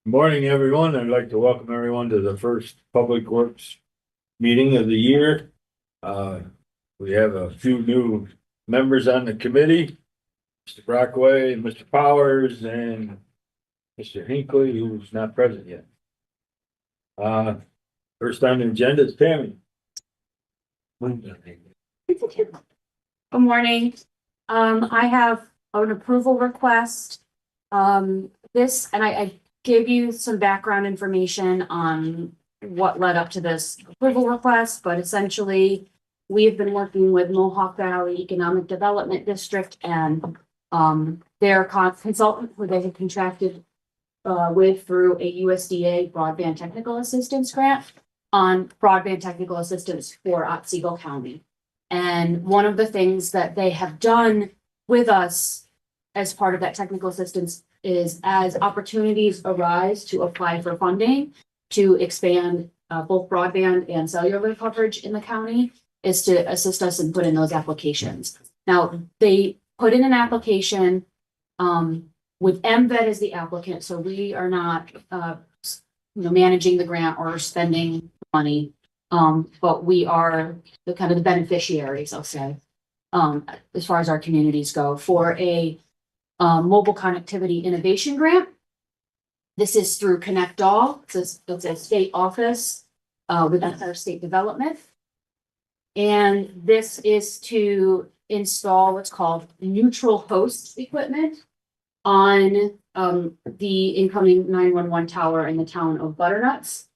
Good morning, everyone. I'd like to welcome everyone to the first Public Works meeting of the year. We have a few new members on the committee, Mr. Brockway, Mr. Powers, and Mr. Hinckley, who's not present yet. First on the agenda is Tammy. Good morning. I have an approval request. And I gave you some background information on what led up to this approval request, but essentially we have been working with Mohawk Valley Economic Development District and their consultant who they have contracted with through a USDA broadband technical assistance grant on broadband technical assistance for Otsego County. And one of the things that they have done with us as part of that technical assistance is as opportunities arise to apply for funding to expand both broadband and cellular coverage in the county is to assist us in putting those applications. Now, they put in an application with MVED as the applicant, so we are not managing the grant or spending money. But we are the kind of the beneficiaries, I'll say, as far as our communities go for a mobile connectivity innovation grant. This is through Connect All. It's a state office with Empire State Development. And this is to install what's called neutral host equipment on the incoming 911 tower in the town of Butternuts.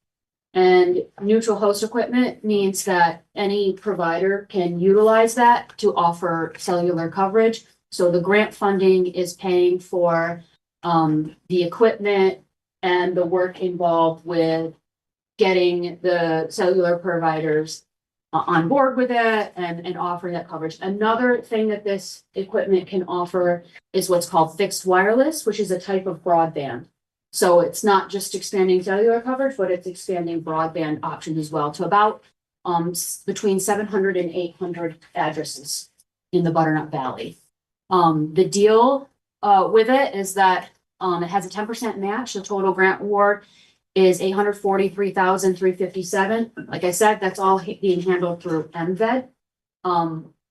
And neutral host equipment means that any provider can utilize that to offer cellular coverage. So the grant funding is paying for the equipment and the work involved with getting the cellular providers on board with it and offering that coverage. Another thing that this equipment can offer is what's called fixed wireless, which is a type of broadband. So it's not just expanding cellular coverage, but it's expanding broadband options as well to about between 700 and 800 addresses in the Butternut Valley. The deal with it is that it has a 10% match. The total grant award is $843,357. Like I said, that's all being handled through MVED.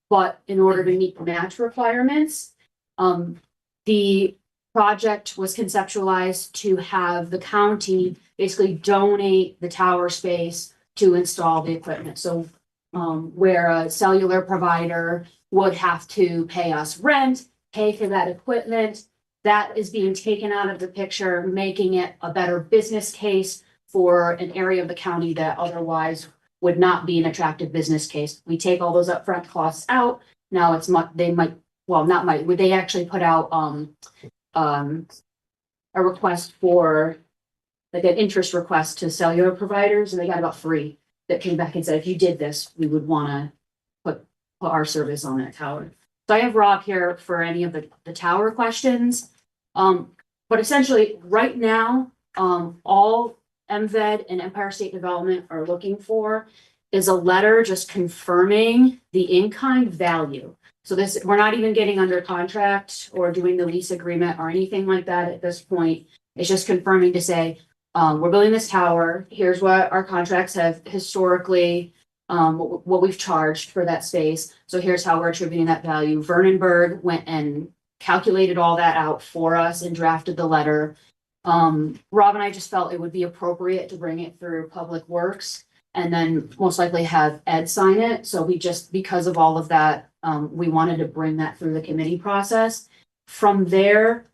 But in order to meet the match requirements, the project was conceptualized to have the county basically donate the tower space to install the equipment. So where a cellular provider would have to pay us rent, pay for that equipment, that is being taken out of the picture, making it a better business case for an area of the county that otherwise would not be an attractive business case. We take all those upfront costs out. Now it's they actually put out a request for like an interest request to cellular providers, and they got about 3 that came back and said, if you did this, we would want to put our service on that tower. So I have Rob here for any of the tower questions. But essentially right now, all MVED and Empire State Development are looking for is a letter just confirming the in-kind value. So we're not even getting under contract or doing the lease agreement or anything like that at this point. It's just confirming to say, we're building this tower. Here's what our contracts have historically, what we've charged for that space. So here's how we're attributing that value. Vernonburg went and calculated all that out for us and drafted the letter. Rob and I just felt it would be appropriate to bring it through Public Works and then most likely have Ed sign it. So because of all of that, we wanted to bring that through the committee process. From there,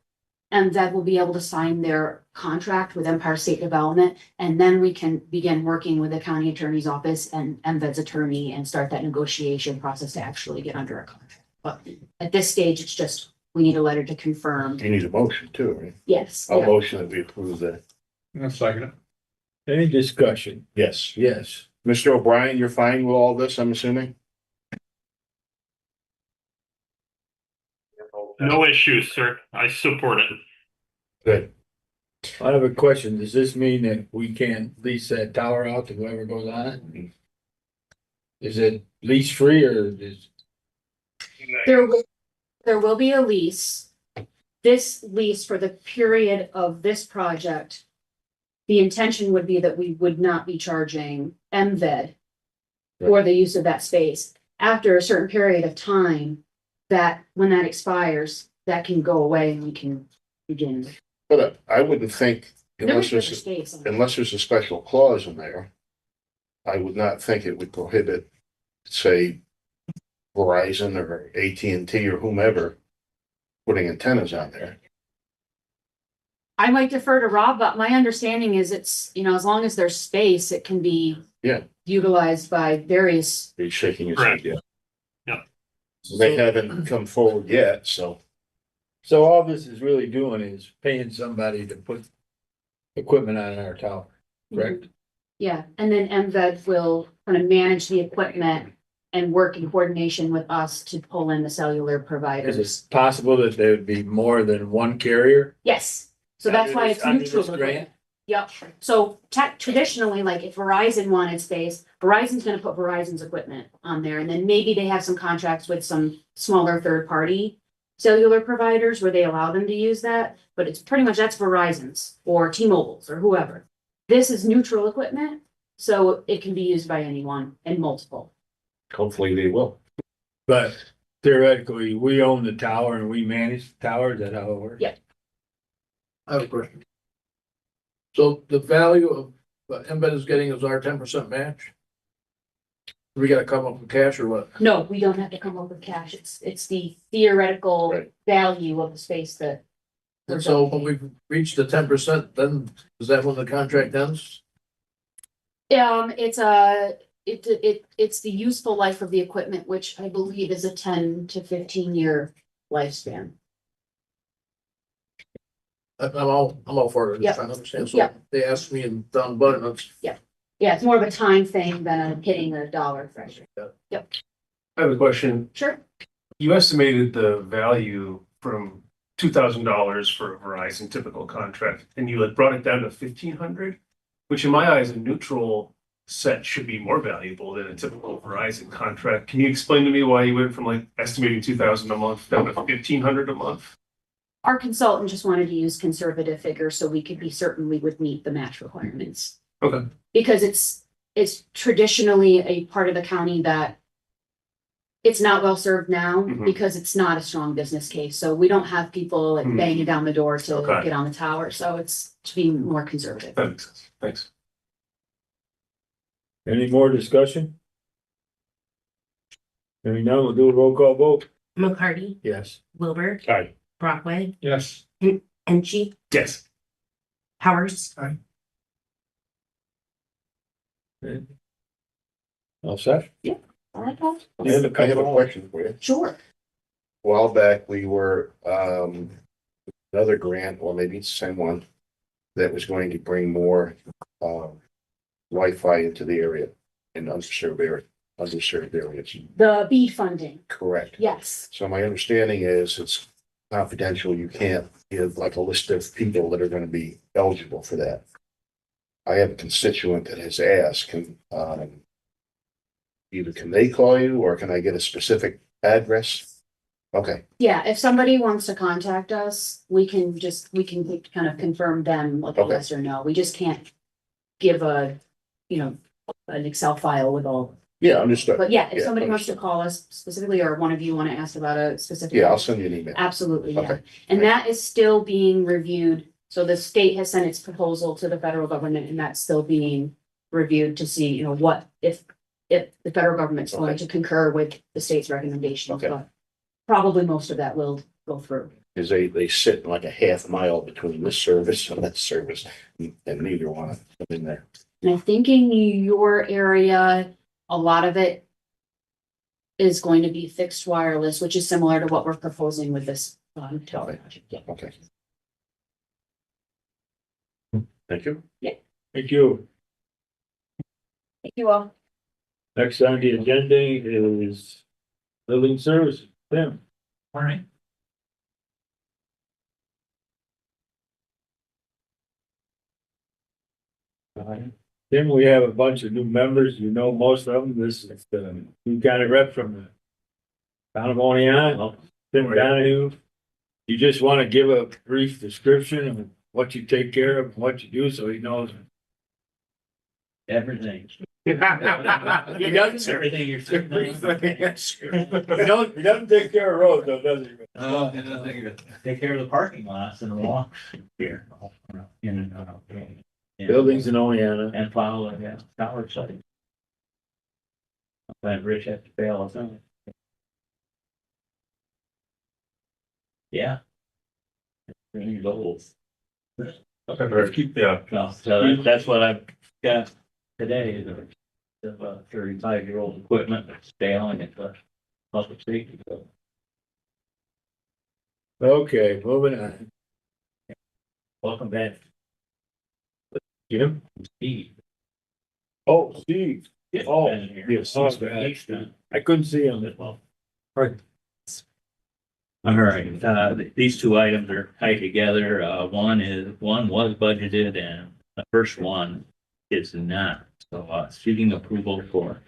MVED will be able to sign their contract with Empire State Development, and then we can begin working with the county attorney's office and MVED's attorney and start that negotiation process to actually get under a contract. But at this stage, it's just, we need a letter to confirm. You need a motion too, right? Yes. I'll motion that we approve that. I'll second it. Any discussion? Yes. Yes. Mr. O'Brien, you're fine with all this, I'm assuming? No issues, sir. I support it. Good. I have a question. Does this mean that we can't lease that tower out to whoever goes on it? Is it lease free or is? There will be a lease. This lease for the period of this project the intention would be that we would not be charging MVED for the use of that space. After a certain period of time, that when that expires, that can go away and we can begin. But I wouldn't think, There unless was there's, space. unless there's a special clause in there, I would not think it would prohibit, say, Verizon or AT&T or whomever putting antennas on there. I might defer to Rob, but my understanding is it's, as long as there's space, it can be Yeah. utilized by various. He's shaking his head, Correct. yeah. Yeah. They haven't come forward yet, so. So all this is really doing is paying somebody to put equipment on our tower, correct? Yeah, and then MVED will kind of manage the equipment and work in coordination with us to pull in the cellular Is providers. it possible that there would be more than one carrier? Yes, so that's why it's Under neutral. this grant? Yep, so traditionally, like if Verizon wanted space, Verizon's gonna put Verizon's equipment on there, and then maybe they have some contracts with some smaller third-party cellular providers where they allow them to use that, but it's pretty much, that's Verizon's or T-Mobile's or whoever. This is neutral equipment, so it can be used by anyone and multiple. Hopefully they will. But theoretically, we own the tower and we manage the tower, is that how it works? Yeah. I have a question. So the value of what Embed is getting is our 10% match? We gotta come up with cash or what? No, we don't have to come up with cash, it's the theoretical Right. value of the space that. And so when we've reached the 10%, then is that when the contract ends? It's the useful life of the equipment, which I believe is a 10 to 15 year lifespan. I'm all for it, I'm Yeah. just trying to understand. So Yeah. they asked me in Don Button, it's Yeah, it's more of a time thing than a hitting a dollar threshold. I have a question. Sure. You estimated the value from $2,000 for a Verizon typical contract, and you brought it down to 1,500, which in my eyes, a neutral set should be more valuable than a typical Verizon contract. Can you explain to me why you went from estimating 2,000 a month down to 1,500 a month? Our consultant just wanted to use conservative figures so we could be certain we would meet the match requirements. Okay. Because it's traditionally a part of the county that it's not well served now Mhm. because it's not a strong business case. So we don't have people like Mhm. banging down the door to Okay. get on the tower. So it's to be more conservative. That makes sense. Thanks. Any more discussion? Hearing none, we'll do a roll call vote. McCarty, Yes. Wilbur, Aye. Brockway, Yes. Enchi, Yes. Powers. All set? All right, Paul? I have a question for you. Sure. A while back, we were, another grant, or maybe it's the same one, that was going to bring more, Wi-Fi into the area in underserved areas. The BEAD funding, Correct. yes. So my understanding is it's confidential. You can't give like a list of people that are gonna be eligible for that. I have a constituent that has asked, either can they call you or can I get a specific address? Okay, Yeah, if somebody wants to contact us, we can kind of confirm them like a Okay. yes or no. We just can't give an Excel file with all. yeah, understood. But yeah, if Yeah, somebody wants to understood. call us specifically, or one of you want to ask about a specific. Yeah, I'll send you an email. Absolutely, yeah. Okay. And that is still being reviewed. So the state has sent its proposal to the federal government and that's still being reviewed to see, what if the federal government's going Okay. to concur with the state's recommendations, Okay. but probably most of that will go through. Cause they sit like a half mile between this service and that service, and neither one of them in there. And I think in your area, a lot of it is going to be fixed wireless, which is similar to what we're proposing with this tower project. Yeah. Okay. Thank you. Thank you. Thank you all. Next on the agenda is building services. Tim. All right. Tim, we have a bunch of new members. You know most of them. This is the new county rep from the town of Oneonta, Tim Donahue. You just want to give a brief description of what you take care of, and what you do, so he knows. Everything. He doesn't, Everything you're saying. he doesn't take care of roads though, does he? Take care of the parking lots and the walks here. In and out. Yeah. Buildings in Oleana. And follow, tower site. But Rich had to fail us. Yeah. Really goals. Yeah. That's what I've got today, is a 35-year-old equipment that's failing at the public safety. Okay, moving on. Welcome back, Jim? Steve. Oh, Steve. Oh, Been here. yes, Oh, he's he's done. I couldn't see him. Well, Right. all right, these two items are tied together. One was budgeted and the first one is not. So, seeking approval for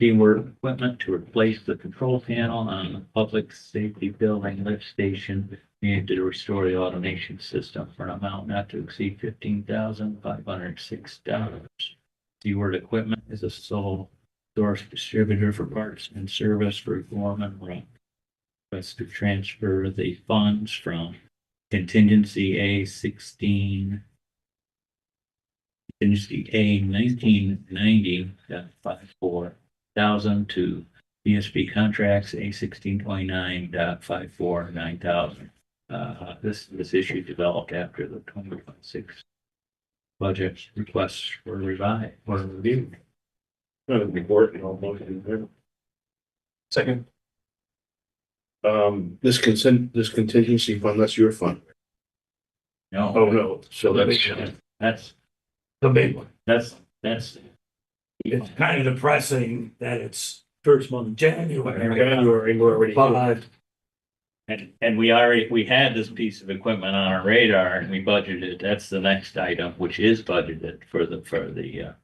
teamwork equipment to replace the control panel on the public safety building lift station and to restore the automation system for an amount not to exceed $15,506. Keyword equipment is a sole source distributor for parts and service for Gorman Run. Request to transfer the funds from contingency A16, contingency A 1990.54,000 to BSB contracts A 1629.54,900. This issue developed after the 2026 budget requests were revised, were reviewed. Important, almost. Second. This contingency fund, that's your fund. No. Oh, no, so That's, The big one. that's, It's kind of depressing that it's first month of January, January, we're already. but and we had this piece of equipment on our radar and we budgeted, that's the next item, which is budgeted for the,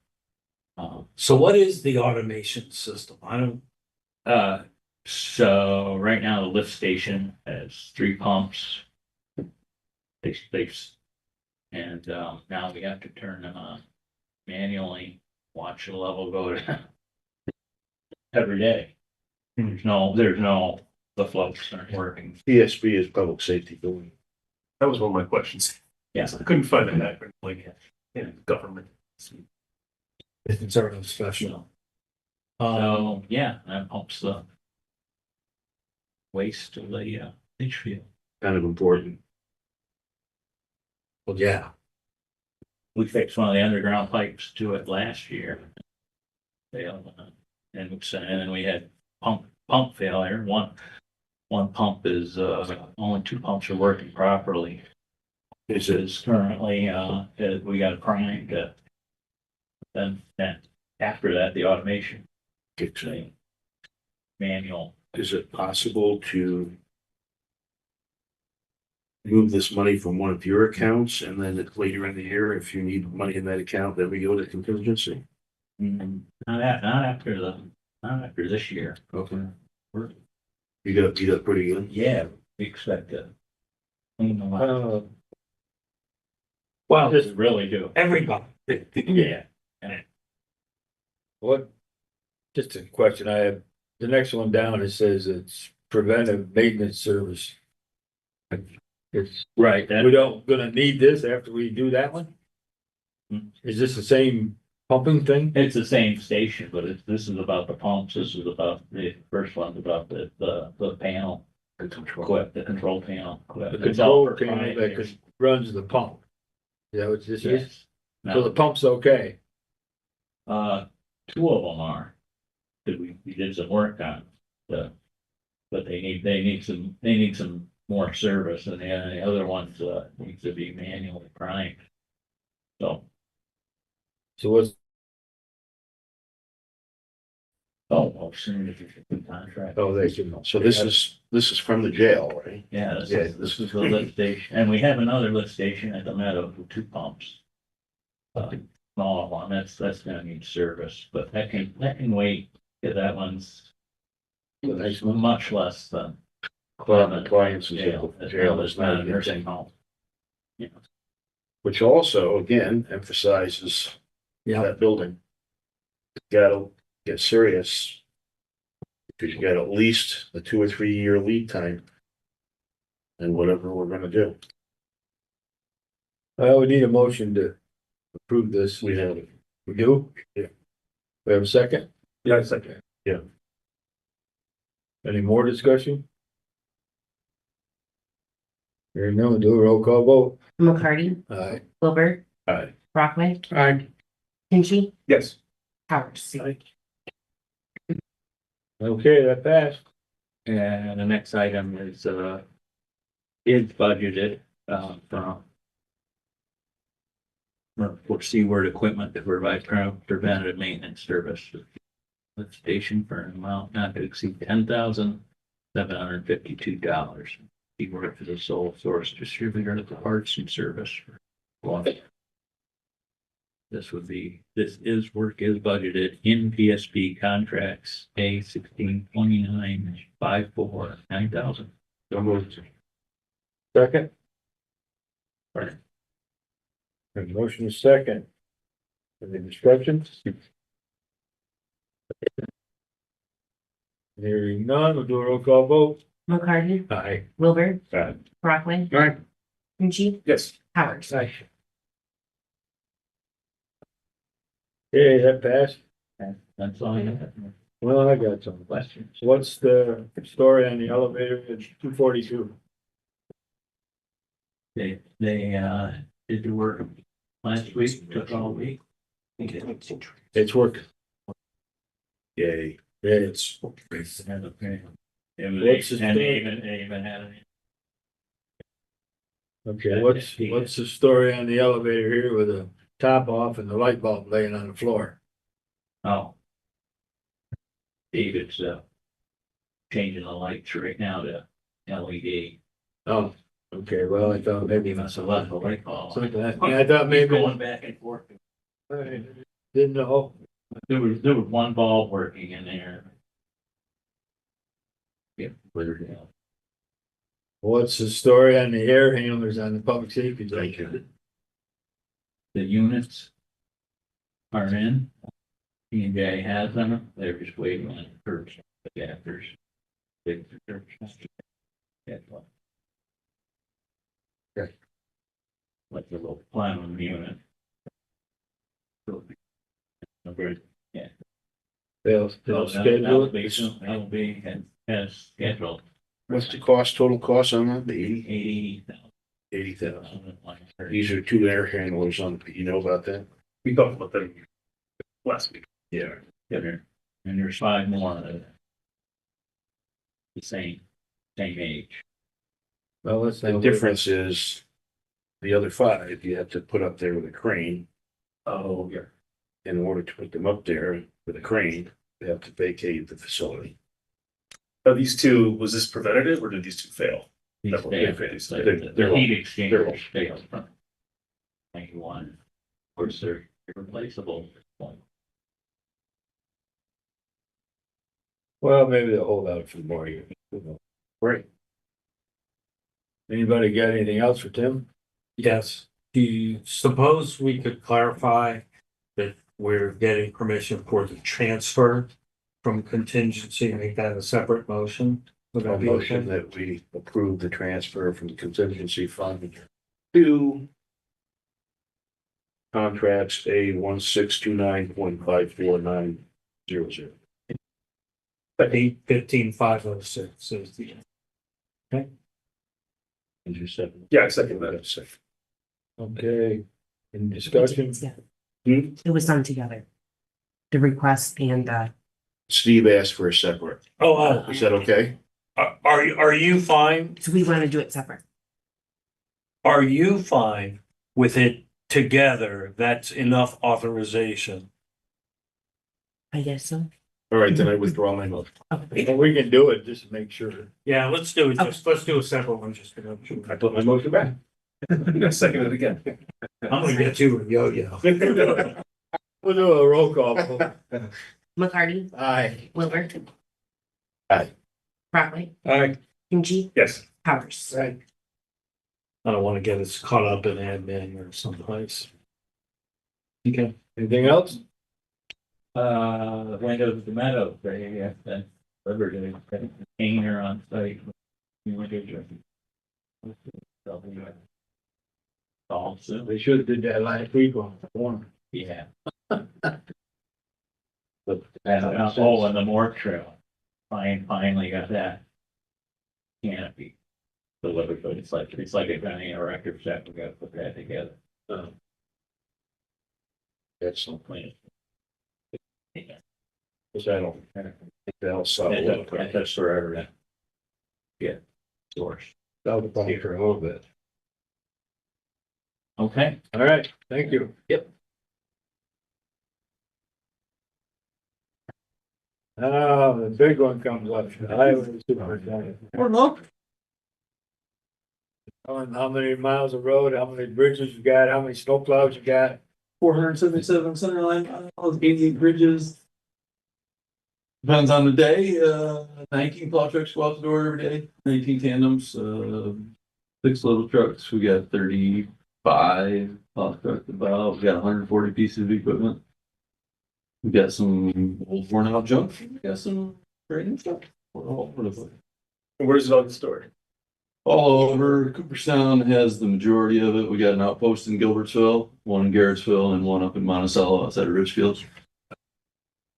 so what is the automation system? I don't, so right now the lift station has 3 pumps. And now we have to turn them on manually, watch the level go down every day. The floats aren't working. PSB is public safety building. That was one of my questions. Yes. I couldn't find an acronym like government. it's sort of special. So, yeah, that helps the waste to the leach field. Kind of important. Well, yeah, We fixed one of the underground pipes to it last year. Failed, and then we had pump failure. One pump is, only 2 pumps are working properly. Is It it, is currently, we got a prime to, then after that, the automation, the manual. is it possible to move this money from one of your accounts and then later in the year, if you need money in that account, then we go to contingency? Not after this year. Okay. We're- You got pretty good. Yeah, we expect to. clean them up. well, Just really do. everybody. Yeah. What, just a question I have, the next one down, it says it's preventive maintenance service. It's, Right, we don't, gonna need this after we do that one? Is this the same pumping thing? it's the same station, but this is about the pumps, this is about, the first one's about the panel. The control panel. The It's all control panel that proprietary. runs the pump. Is that what this is? Yes. So the pump's okay? 2 of them are. Cause we did some work on the, but they need some more service and the other ones, need to be manually primed. So, So what's, soon as you get the contract. oh, they can. So this is from the jail, right? Yeah, Yeah, this is the lift station, and we have another lift station at the Meadow with 2 pumps. Smaller one, that's gonna need service, but that can wait, because that one's The next one? much less than. Appliances at Jail. the jail is not a a good nursing thing. home. You know, which also, again, emphasizes Yeah, that building. Gotta get serious. Because you got at least a 2 or 3 year lead time. And whatever we're gonna do, We need a motion to approve this. we have, We do? Yeah. We have a second? Yeah, second. Any more discussion? Hearing none, do a roll call vote. McCarty, Aye. Wilbur, Aye. Brockway, Aye. Angie, Yes. Powers. Okay, that passed. And the next item is budgeted, for Seaward Equipment to provide preventative maintenance service. Lift station for an amount not to exceed $10,752. Seaward is a sole source distributor of the parts and service. This work is budgeted in PSP contracts A 1629549000. so moved. Second? Right. There's a motion is second. Any discussion? Hearing none, we'll do a roll call vote. McCarty, Aye. Wilbur, Aye. Brockway, Aye. Angie, Yes. Powers. Aye. Okay, that passed. That's all I have. Well, I got some questions. What's the story on the elevator at 242? They did the work last week, took all week. It's working. Yay. Yeah, it's. Okay. And What's the story? they even had it. Okay, what's the story on the elevator here with the top off and the light bulb laying on the floor? Oh. David's changing the lights right now to LED. Oh, okay, well, I thought maybe He must have left the light bulb. something like that. Yeah, I thought maybe. Going back and forth. I didn't know. There was one bulb working in there. Yeah, cleared it out. What's the story on the air handlers on the public safety? Thank you. The units are in. P&J has them. They're just waiting on curbs, adapters. Big curbs. Yeah. Okay. Like the little plywood unit. Okay. Yeah. They'll So schedule that'll be as scheduled. What's the total cost on that? The 80,000. These are 2 air handlers on, you know about that? We talked about them last week. Yeah. And there's 5 more the same age. Well, let's. The difference is the other 5, you have to put up there with a crane. Oh, yeah. In order to put them up there with a crane, they have to vacate the facility. Are these two, was this preventative or did these two fail? These Double failed. phase. The They're heat they're exchangers failed from 91. Of course, they're replaceable at this point. Well, maybe they'll hold out a few more years. Right. Anybody got anything else for Tim? yes. Do you suppose we could clarify that we're getting permission for the transfer from contingency, make that a separate motion? Would A that be motion okay? that we approve the transfer from the contingency fund to contracts A 1629.549000. 815,506 is the. Is your second? Yeah, I second that. Second. Okay, in discussion? Yeah. Hmm? It was done together. The request and Steve asked for a separate. Oh, Is that okay? are you fine? so we want to do it separate. Are you fine with it together? That's enough authorization. I guess so. All right, then I withdraw my motion. Okay. Well, we can do it, just to make sure. Yeah, let's do it. Let's do a separate one just to make sure. I put my motion back. Yeah, second it again. I'm gonna get you a yo-yo. We'll do a roll call. McCarty, Aye. Wilbur. Aye. Brockway, All right. Angie, Yes. Powers. Right. I don't want to get us caught up in admin or someplace. Okay. Anything else? Went over the meadow, they have been delivered a container on site. We went to all soon, They should have did that last week on the one. yeah. But, oh, and the morgue trail, finally got that canopy delivered, but it's like a kind of record set, we gotta put that together. That's some Plan. Yeah. because I don't think they'll sell it. That's forever. Yeah. Source. That'll be funny for a little bit. Okay. All right, thank you. Yep. The big one comes up, highway superintendent. How many miles of road, how many bridges you got, how many snow plows you got? 477 center line miles, 88 bridges. Depends on the day. 19 plow trucks go out the door every day. 19 tandems. 6 little trucks. We got 35 plow trucks about. We got 140 pieces of equipment. We got some old worn out junk. We got some brand new stuff. We're all over the place. Where's it all stored? All over. Cooperstown has the majority of it. We got an outpost in Gilbertsville, one in Garrettsville, and one up in Monticello outside of Richfield.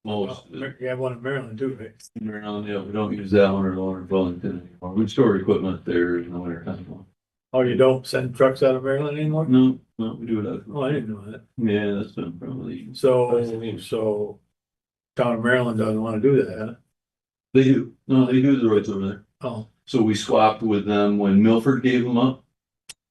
Most of it. You have one in Maryland too, right? Around, yeah, we don't use that one or the one in Burlington anymore. We store equipment there in the winter time. Oh, you don't send trucks out of Maryland anymore? No, we do it out. Oh, I didn't know that. Yeah, that's been probably, So town of Maryland doesn't want to do that, huh? they do. No, they do the roads over there. Oh, So we swapped with them when Milford gave them up.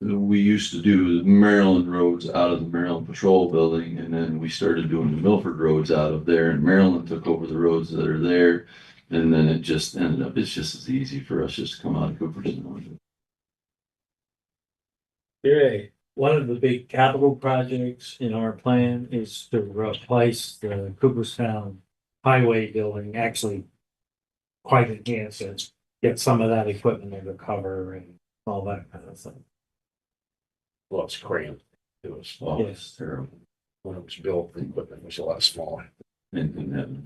We used to do the Maryland roads out of the Maryland Patrol building, and then we started doing the Milford roads out of there, and Maryland took over the roads that are there. And then it just ended up, it's just as easy for us just to come out of Cooperstown. okay. One of the big capital projects in our plan is to replace the Cooperstown Highway building, actually quite enhance it, get some of that equipment under cover and all that kind of thing. Well, it's cramped. It was, well, Yes. Terrible. when it was built, the equipment was a lot smaller. And then,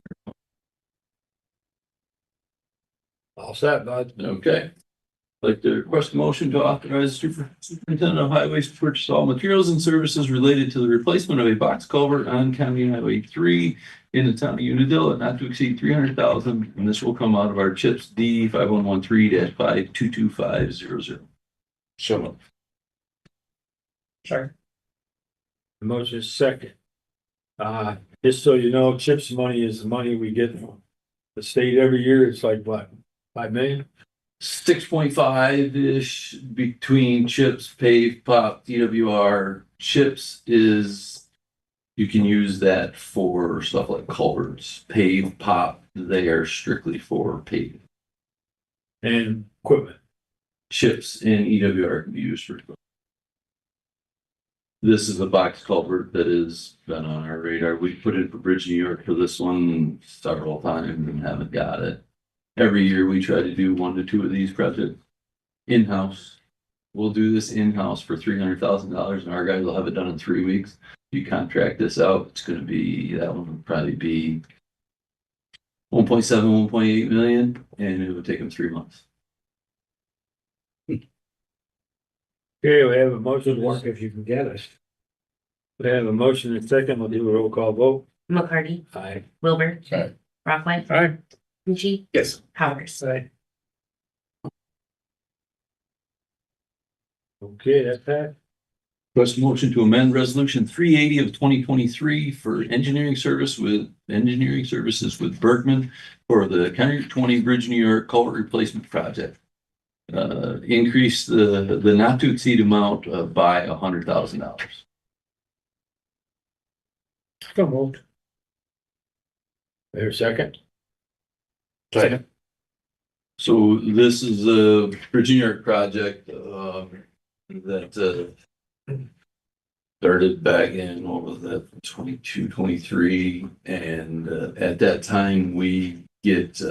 All set, bud. okay. Like to request a motion to authorize superintendent of highways to purchase all materials and services related to the replacement of a box culvert on County Highway 3 in the town of Unadilla, not to exceed 300,000, and this will come out of our CHIPS D 5113-522500. So The motion is second. Just so you know, CHIPS money is the money we get from the state every year. It's like what, 5 million? 6.5-ish between CHIPS, PAVE, POP, DWR. CHIPS is, you can use that for stuff like culverts. PAVE, POP, they are strictly for paving. And equipment. CHIPS and EWR can be used for equipment. This is a box culvert that has been on our radar. We put in for Bridge New York for this one several times and haven't got it. Every year we try to do 1 to 2 of these projects in-house. We'll do this in-house for $300,000 and our guys will have it done in 3 weeks. You contract this out, it's gonna be, that one would probably be 1.7, 1.8 million, and it would take them 3 months. Okay, we have a motion. Work if you can get it. We have a motion and second. We'll do a roll call vote. McCarty, Aye. Wilbur, Aye. Rockland, Aye. Rucci, Yes. Powers. Aye. Okay, that's that. Request a motion to amend resolution 380 of 2023 for engineering services with Bergman for the County 20 Bridge New York culvert replacement project. Increase the not to exceed amount by $100,000. So moved. There a second? Second. So this is a Bridge New York project that started back in, what was that, 22, 23, and at that time we get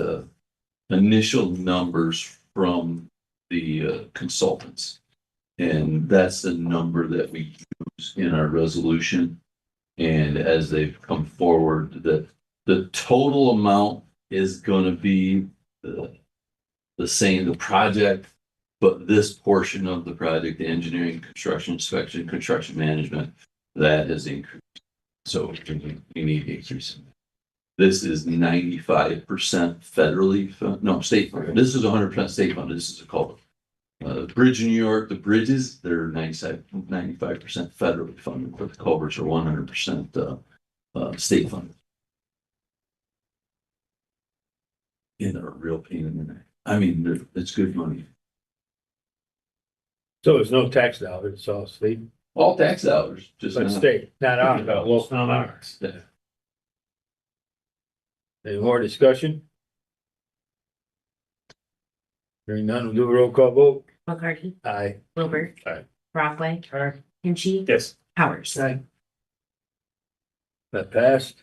initial numbers from the consultants. And that's the number that we use in our resolution. And as they've come forward, the total amount is gonna be the same, the project, but this portion of the project, the engineering, construction, inspection, construction management, that has increased. So you need to increase it. This is 95% federally, no, state funded. This is 100% state funded. This is a culvert. Bridge in New York, the bridges, they're 95% federally funded, but the culverts are 100% state funded. And they're a real pain in the neck. I mean, it's good money. So there's no tax dollars, it's all state, All tax dollars, just but not. state, not ours, No, local. It's not ours. Yeah. Any more discussion? Hearing none, we'll do a roll call vote. McCarty, Aye. Wilbur. Aye. Brockway, Aye. Hinchey. Yes. Powers. That passed.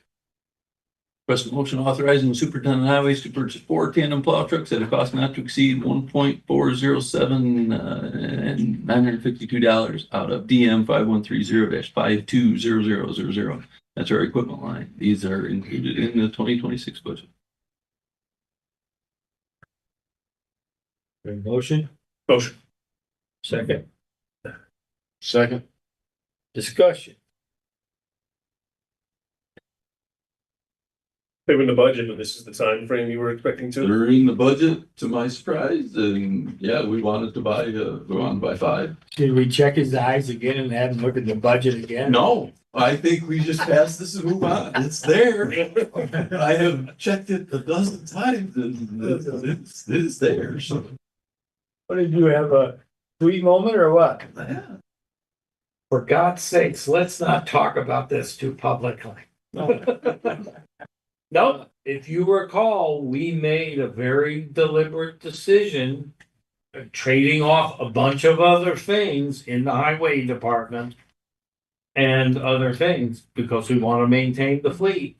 Request a motion authorizing the superintendent of highways to purchase 4 tandem plow trucks at a cost not to exceed $1.407 and $952 out of DM 5130-520000. That's our equipment line. These are included in the 2026 budget. Any motion? Motion. Second, Second, discussion. Given the budget, but this is the time frame you were expecting to. During the budget, to my surprise, and yeah, we wanted to buy 5. Did we check his eyes again and have him look at the budget again? No, I think we just pass this and move on. It's there. I have checked it a dozen times and it's there. So, What did you have, a sweet moment or what? yeah. For God's sakes, let's not talk about this too publicly. No, if you recall, we made a very deliberate decision trading off a bunch of other things in the highway department and other things because we want to maintain the fleet.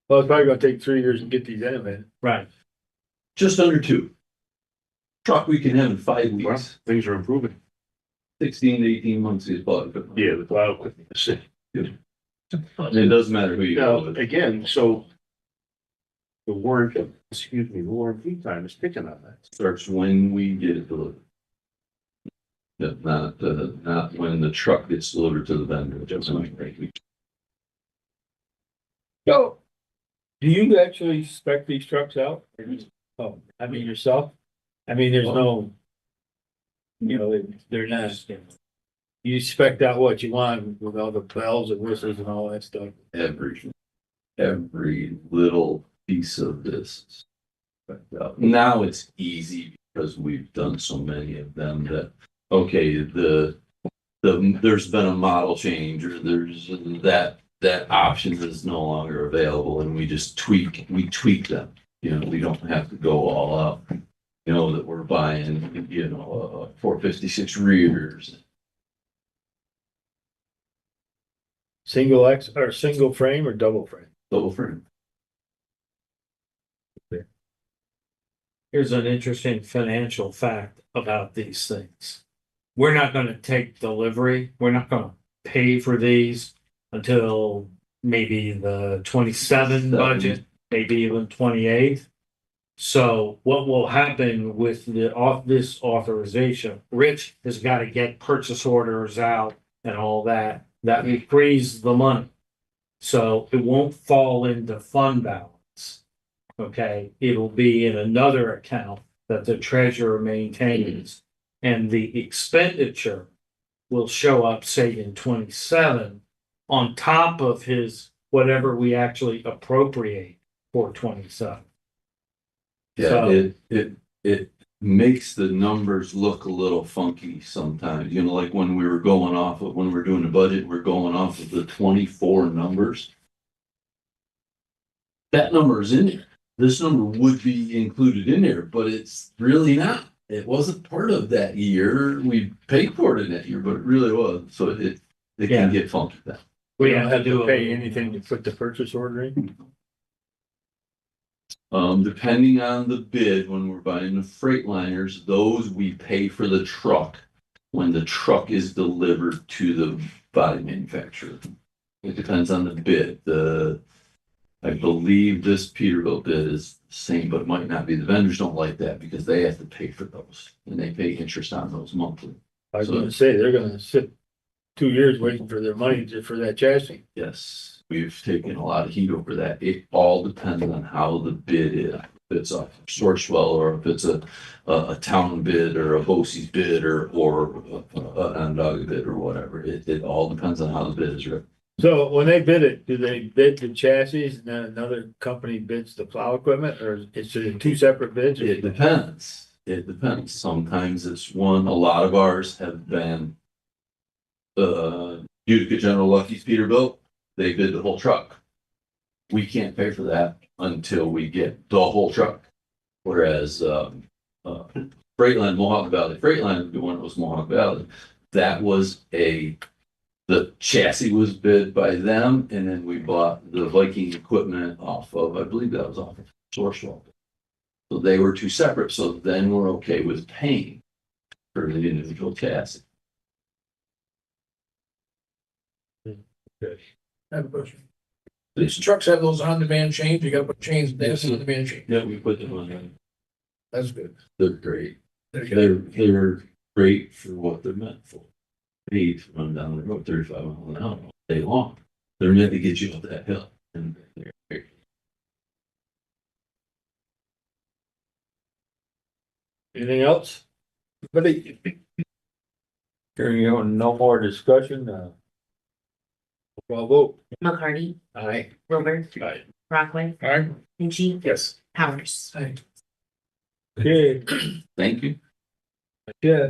Well, it's probably gonna take 3 years to get these in, man. Right. Just under 2. Truck we can have in 5 well, weeks, things are improving. 16 to 18 months is bought. Yeah, the plow equipment. It doesn't matter who you Now, go with. again, so the warranty, the warranty time is ticking on that. Starts when we get it delivered. Yeah, not when the truck gets delivered to the vendor. Just when So, do you actually spec these trucks out? Oh, I mean yourself? I mean, there's no, you know, they're not, you spec out what you want with all the bells and whistles and all that stuff. every little piece of this. Now it's easy because we've done so many of them that, okay, there's been a model change or there's that option is no longer available and we tweak them. You know, we don't have to go all out. You know, that we're buying, 456 rears. Single X or single frame or double frame? Double frame. Here's an interesting financial fact about these things. We're not gonna take delivery, we're not gonna pay for these until maybe the 27 budget, maybe even 28. So what will happen with this authorization, Rich has got to get purchase orders out and all that, that will freeze the money. So it won't fall into fund balance. Okay, it'll be in another account that the treasurer maintains. And the expenditure will show up, say, in 27 on top of his, whatever we actually appropriate for 27. Yeah, So- it makes the numbers look a little funky sometimes, you know, like when we were when we're doing the budget, we're going off of the 24 numbers. That number is in there. This number would be included in there, but it's really not. It wasn't part of that year. We paid for it in that year, but it really was. So it Yeah. can get funky then. We don't have to pay anything to put the purchase order in? Depending on the bid, when we're buying the Freightliners, those we pay for the truck. when the truck is delivered to the body manufacturer. It depends on the bid. I believe this Peterbilt bid is the same, but it might not be. The vendors don't like that because they have to pay for those and they pay interest on those monthly. I was gonna say, they're gonna sit 2 years waiting for their money for that chassis. Yes, we've taken a lot of heat over that. It all depends on how the bid is. If it's a Sourcewell or if it's a town bid or a BOCES bid or an Onondaga bid or whatever. It all depends on how the bid is written. So when they bid it, do they bid the chassis and then another company bids the plow equipment, or is it two separate bids? It depends. It depends. Sometimes it's one. A lot of ours have been Utica General Lucky's Peterbilt. They bid the whole truck. We can't pay for that until we get the whole truck. Whereas Freightline, Mohawk Valley, Freightline, the one that was Mohawk Valley, that was the chassis was bid by them, and then we bought the Viking equipment off of, I believe that was off of Sourcewell. So they were two separate, so then we're okay with paying for the individual chassis. I have a question. These trucks have those on-demand chains, you gotta put chains, they have on-demand chain. Yeah, we put them on there. That's good. They're great. There you go. They're great for what they're meant for. They to run down the road 35 miles an hour all day long. They're meant to get you up that hill. And they're great. Anything else? Buddy? Hearing out, no more discussion, well, vote. McCarty, Aye. Wilbur, Aye. Brockway, All right. Nucci, Yes. Powers. Hey, Okay. Thank you. Yeah.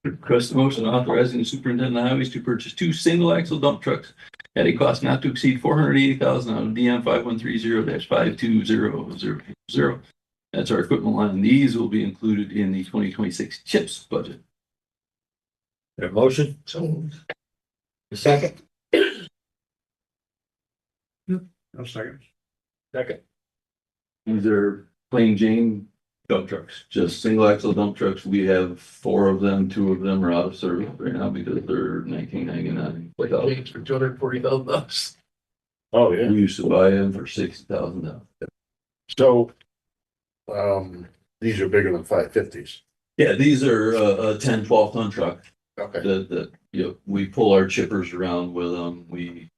Request a motion authorizing the superintendent of highways to purchase 2 single axle dump trucks at a cost not to exceed $480,000 out of DM 5130-52000. That's our equipment line. These will be included in the 2026 CHIPS budget. Their motion, so. a second? I'm sorry. Second. These are plain Jane dump trucks, just single axle dump trucks. We have 4 of them. 2 of them are out of service right now because they're 1999. Like chains for $240,000. Oh, yeah. We used to buy them for $60,000. So, these are bigger than 550s. Yeah, these are a 10, 12 ton truck. Okay. That we pull our chippers around with them. We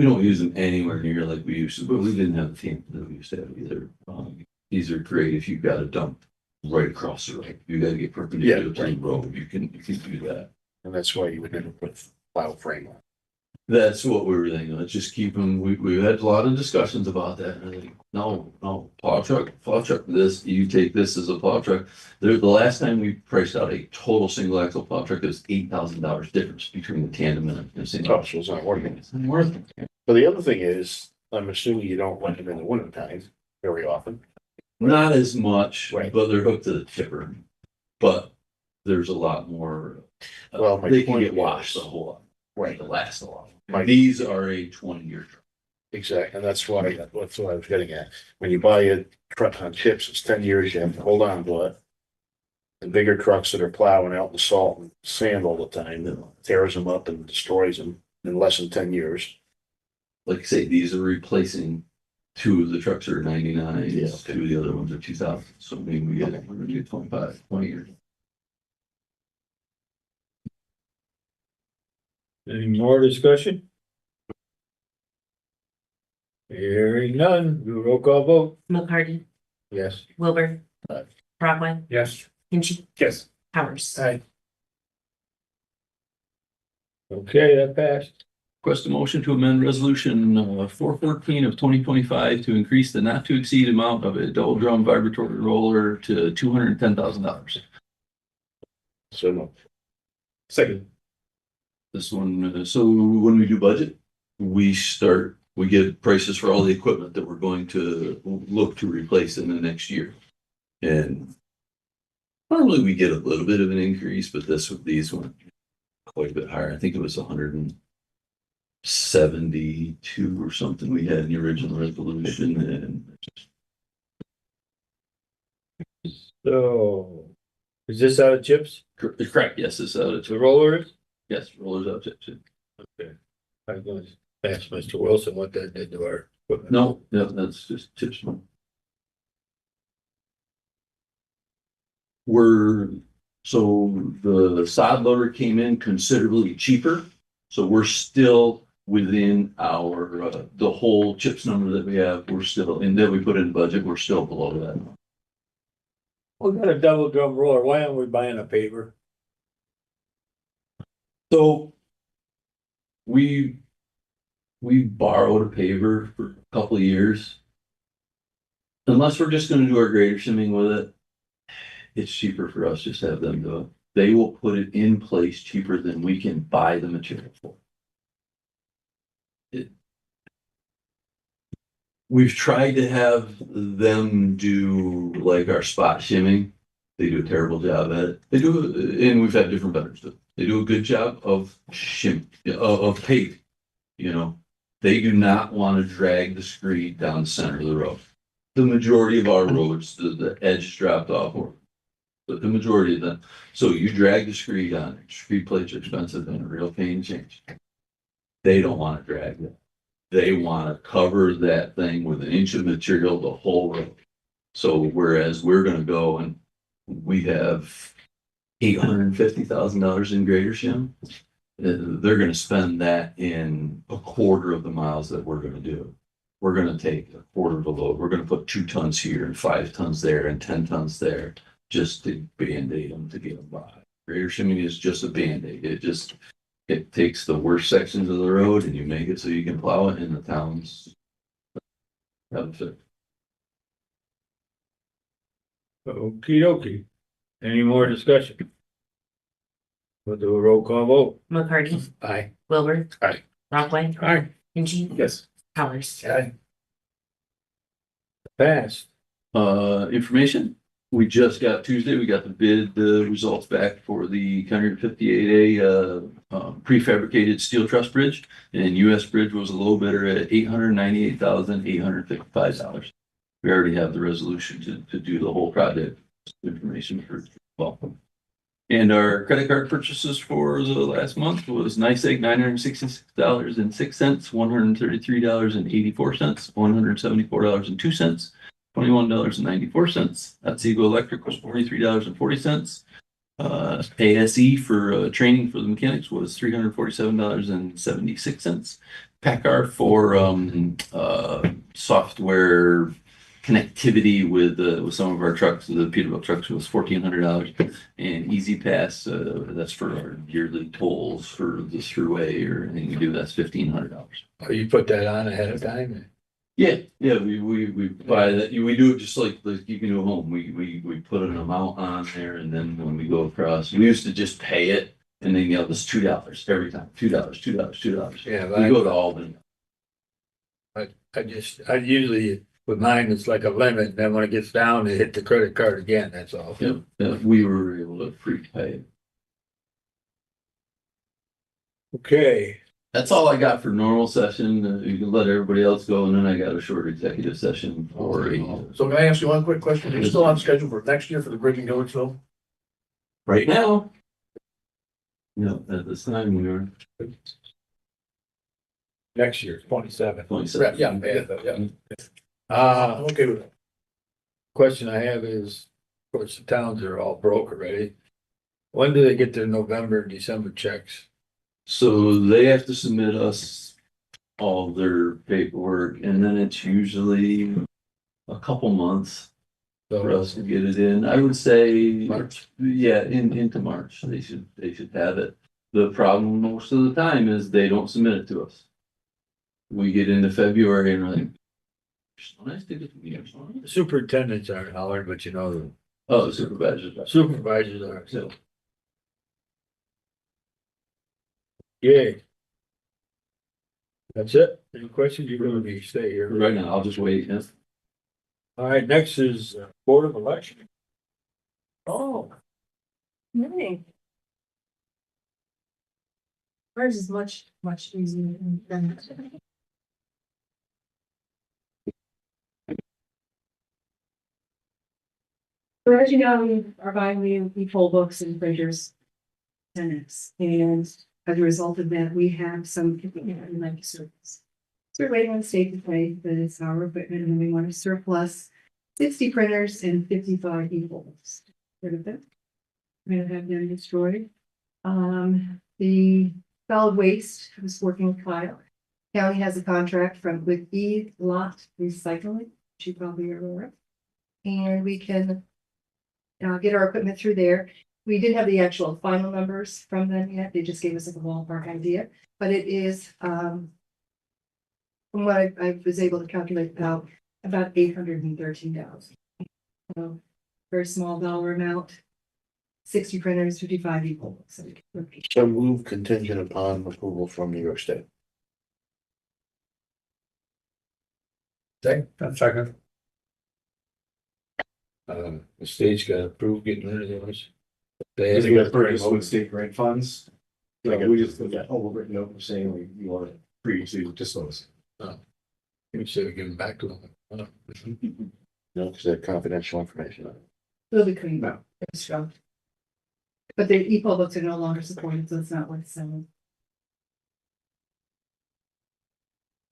don't use them anywhere near like we used to, but we didn't have the team that we used to have either. These are great if you've got a dump right across the road. You got to get perpendicular to the road. You can do that. And that's why you would never put plow frame on. That's what we were thinking. Let's just keep them. We had a lot of discussions about that. And I think, no, plow truck, this, you take this as a plow truck. The last time we priced out a total single axle plow truck, there's $8,000 difference between the tandem and a single. Oh, so it's not working. It's not worth it. But the other thing is, I'm assuming you don't run them in the winter time very often. Not as much, Right. but they're hooked to the chipper. But there's a lot more. Well, my They can point get washed is- a whole lot. Right. They last a lot. My- These are a 20-year truck. Exactly, and that's what I was getting at. When you buy a truck on chips, it's 10 years, you have to hold on to it. The bigger trucks that are plowing out the salt and sand all the time, it tears them up and destroys them in less than 10 years. Like I say, these are replacing 2 of the trucks are 99s, Yeah. 2 of the other ones are 2000. So maybe we're gonna do 25, 20 years. Any more discussion? Hearing none, do a roll call vote. McCarty, Yes. Wilbur, Aye. Brockway, Yes. Nucci, Yes. Powers. Hey, Okay, that passed. Request a motion to amend resolution 414 of 2025 to increase the not to exceed amount of a double drum vibratory roller to $210,000. So, no. Second. This one, so when we do budget, we get prices for all the equipment that we're going to look to replace in the next year. And normally we get a little bit of an increase, but these went quite a bit higher. I think it was 172 or something we had in the original resolution, and So Is this out of chips? Correct, yes, it's The roller is? yes, rollers out chips. Okay. I was going to ask Mr. Wilson what that did to our equipment. No, yeah, that's just chips. So the sod loader came in considerably cheaper. So we're still within our, the whole chips number that we have, we're still, and that we put in the budget, we're still below that. We got a double drum roller. Why aren't we buying a paver? So we borrowed a paver for a couple of years. Unless we're just gonna do our grader shimming with it, it's cheaper for us just to have them do it. They will put it in place cheaper than we can buy the material for. We've tried to have them do like our spot shimming. They do a terrible job at it. They do, and we've had different vendors do it. They do a good job of of paving. You know, they do not want to drag the screed down the center of the road. The majority of our roads, the edge dropped off, but the majority of them. So you drag the screed on, screed plates are expensive and a real pain to change. They don't want to drag it. They want to cover that thing with an inch of material the whole road. So whereas we're gonna go and we have $850,000 in grader shim, they're gonna spend that in a quarter of the miles that we're gonna do. We're gonna take a quarter of the load. We're gonna put 2 tons here and 5 tons there and 10 tons there, just to Band-Aid them to get them by. Grader shimming is just a Band-Aid. It takes the worst sections of the road and you make it so you can plow it in the towns. Have it fit. Okey dokey. Any more discussion? We'll do a roll call vote. McCarty, Aye. Wilbur. Aye. Brockway, Aye. Minchie, Yes. Powers. Aye. Passed. Information, we just got Tuesday, we got the bid, results back for the County 58A, prefabricated steel truss bridge. And US Bridge was a low bidder at $898,855. We already have the resolution to do the whole project information for welcome. And our credit card purchases for the last month was NYSEG $966.06, $133.84, $174.02, $21.94. Otsego Electric was $43.40. ASE for training for the mechanics was $347.76. PACCAR for software connectivity with some of our trucks, the Peterbilt trucks, was $1,400. And Easy Pass, that's for our yearly tolls for the throughway or anything we do, that's $1,500. Oh, you put that on ahead of time? Yeah, we buy that. We do it just like you can do at home. We put an amount on there, and then when we go across, we used to just pay it, and then this $2 every time, $2. Yeah, We go to Albany. I usually, with mine, it's like a limit, and then when it gets down, they hit the credit card again, that's all. Yeah, we were able to prepay it. Okay, That's all I got for normal session. You can let everybody else go, and then I got a short executive session for So can I ask you one quick question? Are you still on schedule for next year for the bridge in Gilbertsville? right now. No, at this time we are next year, 27. 27. Yeah. I'm okay with it. Question I have is, of course, the towns are all broke already. When do they get their November, December checks? So they have to submit us all their paperwork, and then it's usually a couple months for us to get it in. I would say March? Yeah, into March. They should have it. The problem most of the time is they don't submit it to us. We get into February and we're like, The superintendents aren't hollering, but you know, oh, the supervisors. the supervisors are, so. Yay. That's it? Any questions? You're gonna be stay here. Right now, I'll just wait. Yeah. All right, next is Board of Election. Oh. Nice. Ours is much easier than that. So as you know, we are buying the poll books and printers. Tenants, and as a result of that, we have some, like service. So we're waiting on the state to pay, but it's our equipment, and we want to surplus 60 printers and 55 e-books. Rid of them. We're gonna have them destroyed. The solid waste was working with Kyle. County has a contract with E-Lot Recycling, which you probably are aware of. And we can get our equipment through there. We didn't have the actual final numbers from them yet. They just gave us like a ballpark idea, but it is, from what I was able to calculate about $813. So very small dollar amount. 60 printers, 55 people. So move contingent upon approval from New York State. Second. The state's got approved getting rid of those. Because They they got got purchased with state grant funds. Like, we just got a whole written note saying we want to previously dispose. You should give them back to them. No, because they're confidential information. It'll be cleaned up. It's strong. But the e-poll books are no longer supported, so it's not worth selling.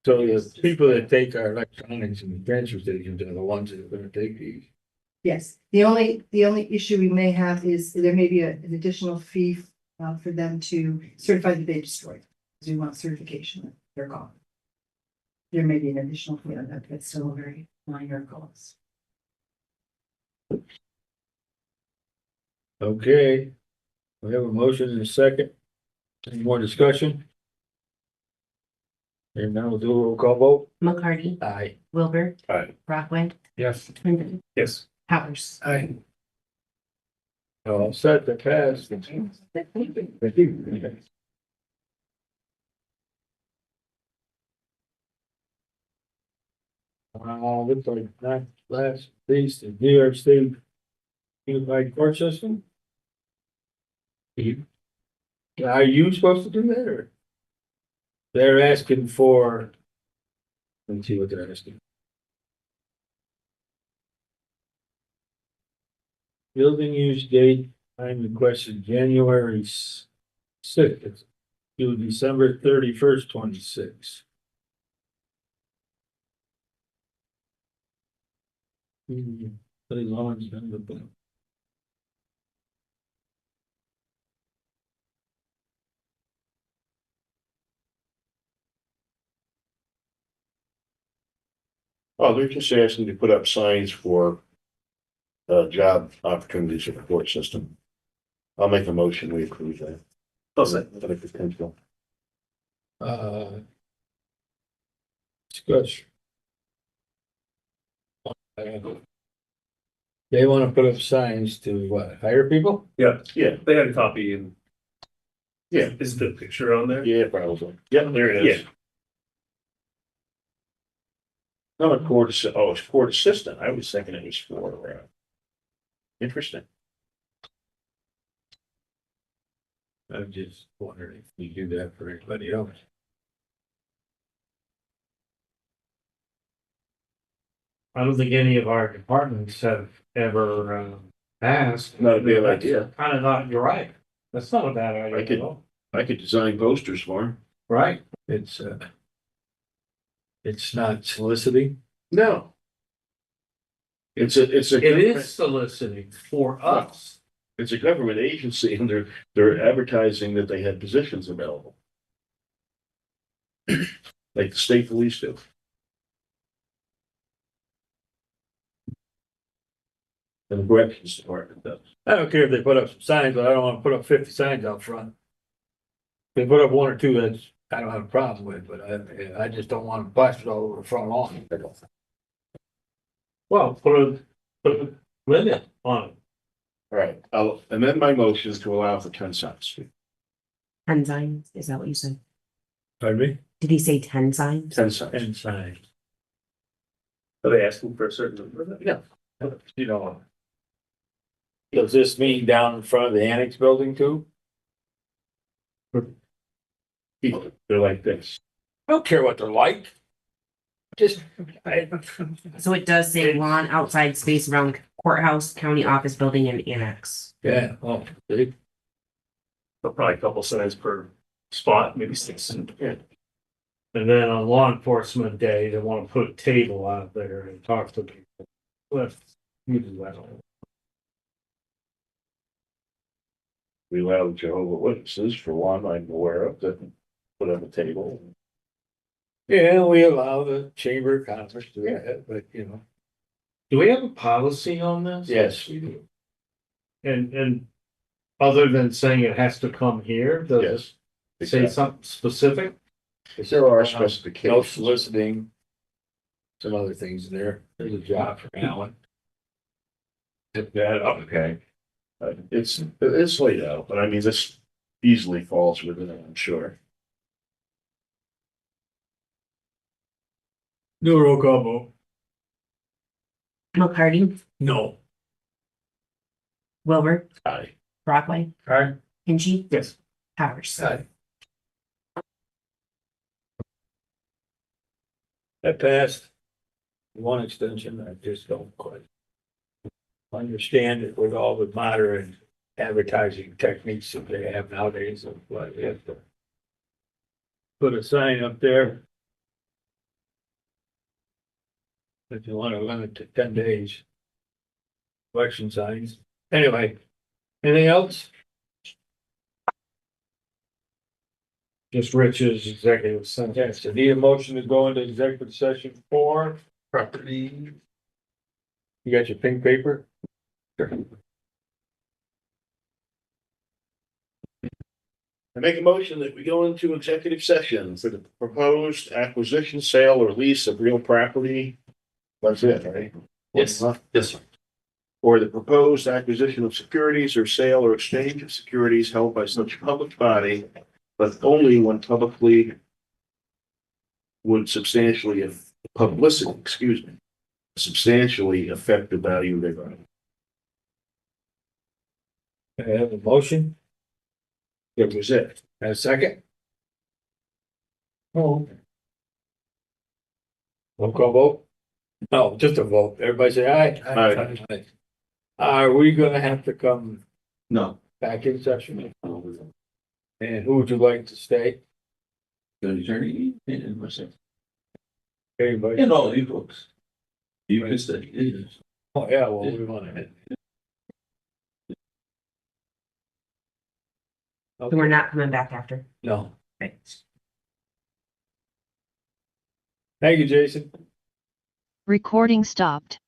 So the people that take our electronics and transfer stations are the ones that are gonna take these. Yes, the only issue we may have is there may be an additional fee for them to certify that they destroyed. Because we want certification that they're gone. There may be an additional fee on that, but it's still a very minor cost. Okay. We have a motion in a second. Any more discussion? And now we'll do a roll call vote. McCarty, Aye. Wilbur. Aye. Rockwood, Yes. Linden, Yes. Powers. I, All set to pass. Thank you. Looks like that last piece, the New York State Unified Court System. Are you supposed to do that, or? They're asking for. Let's see what they're asking. Building use date, time requested January 6th to December 31st, 26. Pretty long, it's been the book. Oh, they're just asking to put up signs for job opportunities in the court system. I'll make a motion, we approve that. For the potential. Discussion. They wanna put up signs to what, hire people? Yeah, they had a copy and. Yeah. Is the picture on there? Yeah, probably. Yep, there it is. Yeah. No, a court, it's court assistant. I was thinking it was for, interesting. I'm just wondering if we do that for anybody else. I don't think any of our departments have ever asked. Not a bad idea. Kind of not, you're right. That's not a bad I idea could- at all. I could design posters for him. Right. It's not soliciting. No. It's a It is soliciting for us. It's a government agency and they're advertising that they had positions available. Like the state police do. And the corrections department does. I don't care if they put up some signs, but I don't wanna put up 50 signs out front. If they put up one or two, that's, I don't have a problem with, but I just don't want them plastered all over the front lawn. Well, put a limit on it. All right, I'll amend my motion to allow for 10 signs. 10 signs, is that what you said? Pardon me? Did he say 10 signs? 10 signs. And signs, Are they asking for a certain number? Yeah. you know. Does this mean down in front of the annex building too? They're like this. I don't care what they're like. Just, So it does say lawn outside space around courthouse, county office building and annex. Yeah, oh, see? So probably a couple signs per spot, maybe 6. Yeah. And then on law enforcement day, they want to put a table out there and talk to people. Let's you do that. We allow Jehovah Witnesses for one, I'm aware of, that put on the table. Yeah, we allow the Chamber of Commerce to do that, but you know. Do we have a policy on this? Yes, we do. And other than saying it has to come here, does Yes. it say something specific? There are No specifications. soliciting. Some other things in there. There's a job for Alan. Tip that up. Okay. It's laid out, but I mean, this easily falls within it, I'm sure. No roll call vote. McCarty, No. Wilbur, Aye. Brockway, Aye. Hinchey, Yes. Powers. Aye. That passed. One extension, I just don't quite understand it with all the modern advertising techniques that they have nowadays of what they have to put a sign up there. If you want to limit to 10 days. Election signs. Anyway, anything else? Just Rich's executive session. Yes, I need a motion to go into executive session for Property. You got your pink paper? I make a motion that we go into executive session for the proposed acquisition, sale, or lease of real property. That's it, right? Yes. Yes, sir. Or the proposed acquisition of securities or sale or exchange of securities held by such public body, but only when publicly would substantially, if publicity, excuse me, substantially affect the value thereof. I have a motion, That was it. and a second. Oh. Roll call vote? No, just a vote. Everybody say aye. Aye. Aye. Are we gonna have to come No. back in session? And who would you like to stay? The attorney and myself. Anybody? And all of you folks. You can stay. Oh, yeah, well, we want to. So we're not coming back after. No. Right. Thank you, Jason. Recording stopped.